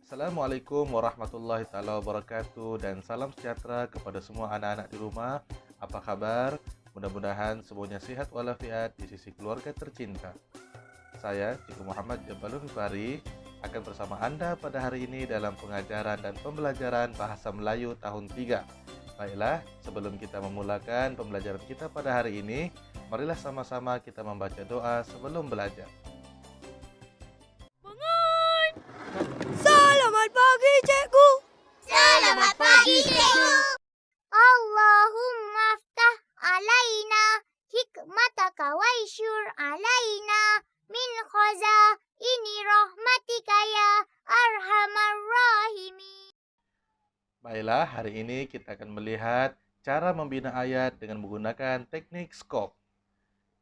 Assalamualaikum warahmatullahi taala wabarakatuh dan salam sejahtera kepada semua anak-anak di rumah. Apa kabar? Mudah-mudahan semuanya sehat walafiat di sisi keluarga tercinta. Saya, Cikgu Muhammad Jabalul Hifari, akan bersama Anda pada hari ini dalam pengajaran dan pembelajaran Bahasa Melayu tahun 3. Baiklah, sebelum kita memulakan pembelajaran kita pada hari ini, marilah sama-sama kita membaca doa sebelum belajar. Selamat pagi, cikgu. Selamat pagi, cikgu. Allahumma aftah alaina hikmataka waishur alaina min khazaini rahmatika ya arhamar rahimin. Baiklah, hari ini kita akan melihat cara membina ayat dengan menggunakan teknik skop.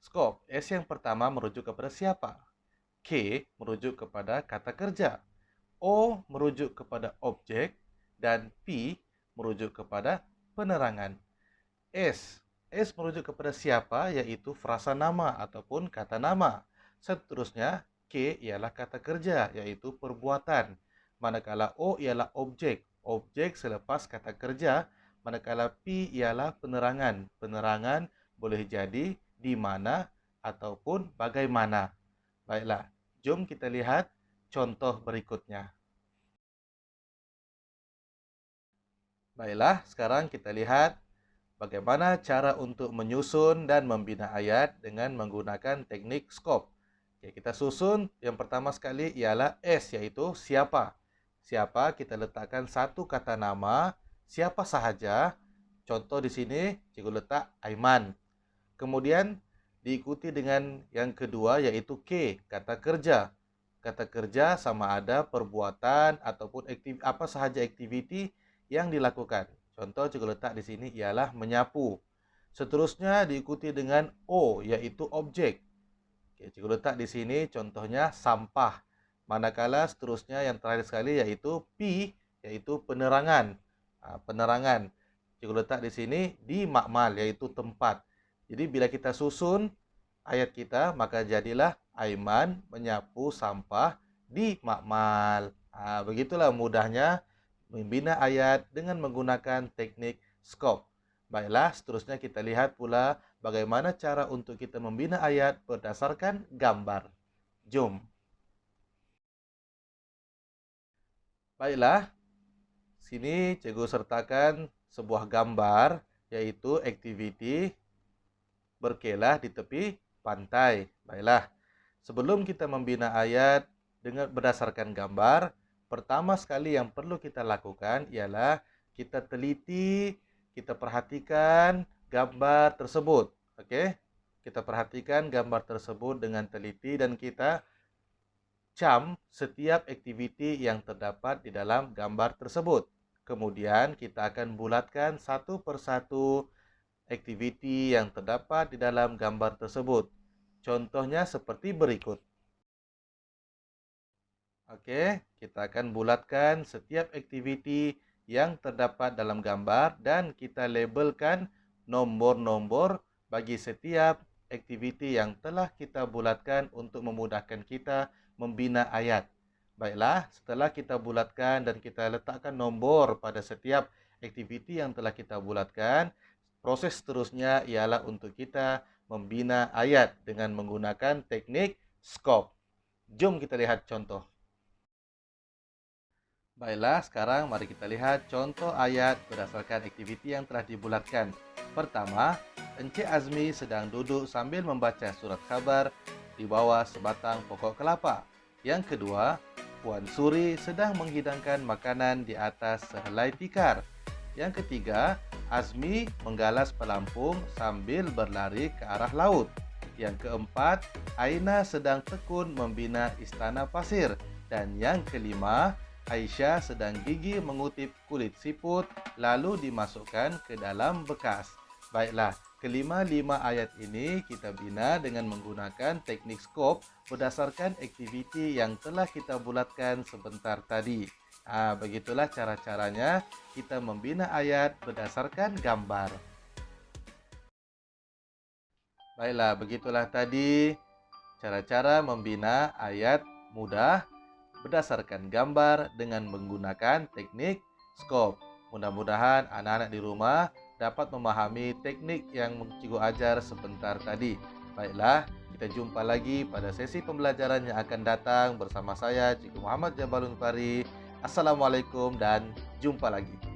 Skop, S yang pertama merujuk kepada siapa? K merujuk kepada kata kerja. O merujuk kepada objek dan P merujuk kepada penerangan. S merujuk kepada siapa, yaitu frasa nama ataupun kata nama. Seterusnya K ialah kata kerja, yaitu perbuatan. Manakala O ialah objek selepas kata kerja. Manakala P ialah penerangan. Penerangan boleh jadi di mana ataupun bagaimana. Baiklah, jom kita lihat contoh berikutnya. Baiklah, sekarang kita lihat bagaimana cara untuk menyusun dan membina ayat dengan menggunakan teknik skop. Oke, kita susun yang pertama sekali ialah S, yaitu siapa. Siapa kita letakkan satu kata nama, siapa sahaja. Contoh di sini cikgu letak Aiman. Kemudian diikuti dengan yang kedua yaitu K, kata kerja. Kata kerja sama ada perbuatan ataupun apa sahaja aktiviti yang dilakukan. Contoh cikgu letak di sini ialah menyapu. Seterusnya diikuti dengan O, yaitu objek. Oke, cikgu letak di sini contohnya sampah. Manakala seterusnya yang terakhir sekali yaitu P, yaitu penerangan. Penerangan. Cikgu letak di sini di makmal, yaitu tempat. Jadi bila kita susun ayat kita, maka jadilah Aiman menyapu sampah di makmal. Begitulah mudahnya membina ayat dengan menggunakan teknik skop. Baiklah, seterusnya kita lihat pula bagaimana cara untuk kita membina ayat berdasarkan gambar. Jom. Baiklah, sini cikgu sertakan sebuah gambar, yaitu aktiviti berkelah di tepi pantai. Baiklah, sebelum kita membina ayat dengan berdasarkan gambar, pertama sekali yang perlu kita lakukan ialah kita teliti, kita perhatikan gambar tersebut. Oke? Kita perhatikan gambar tersebut dengan teliti dan kita cam setiap aktiviti yang terdapat di dalam gambar tersebut. Kemudian kita akan bulatkan satu persatu aktiviti yang terdapat di dalam gambar tersebut. Contohnya seperti berikut. Oke, kita akan bulatkan setiap aktiviti yang terdapat dalam gambar dan kita labelkan nombor-nombor bagi setiap aktiviti yang telah kita bulatkan untuk memudahkan kita membina ayat. Baiklah, setelah kita bulatkan dan kita letakkan nombor pada setiap aktiviti yang telah kita bulatkan, proses seterusnya ialah untuk kita membina ayat dengan menggunakan teknik skop. Jom kita lihat contoh. Baiklah, sekarang mari kita lihat contoh ayat berdasarkan aktiviti yang telah dibulatkan. Pertama, Encik Azmi sedang duduk sambil membaca surat khabar di bawah sebatang pokok kelapa. Yang kedua, Puan Suri sedang menghidangkan makanan di atas sehelai tikar. Yang ketiga, Azmi menggalas pelampung sambil berlari ke arah laut. Yang keempat, Aina sedang tekun membina istana pasir. Dan yang kelima, Aisyah sedang gigih mengutip kulit siput lalu dimasukkan ke dalam bekas. Baiklah, kelima-lima ayat ini kita bina dengan menggunakan teknik skop berdasarkan aktiviti yang telah kita bulatkan sebentar tadi. Begitulah cara-caranya kita membina ayat berdasarkan gambar. Baiklah, begitulah tadi cara-cara membina ayat mudah berdasarkan gambar dengan menggunakan teknik skop. Mudah-mudahan anak-anak di rumah dapat memahami teknik yang Cikgu ajar sebentar tadi. Baiklah, kita jumpa lagi pada sesi pembelajaran yang akan datang bersama saya, Cikgu Muhammad Jabalun Fari. Assalamualaikum dan jumpa lagi.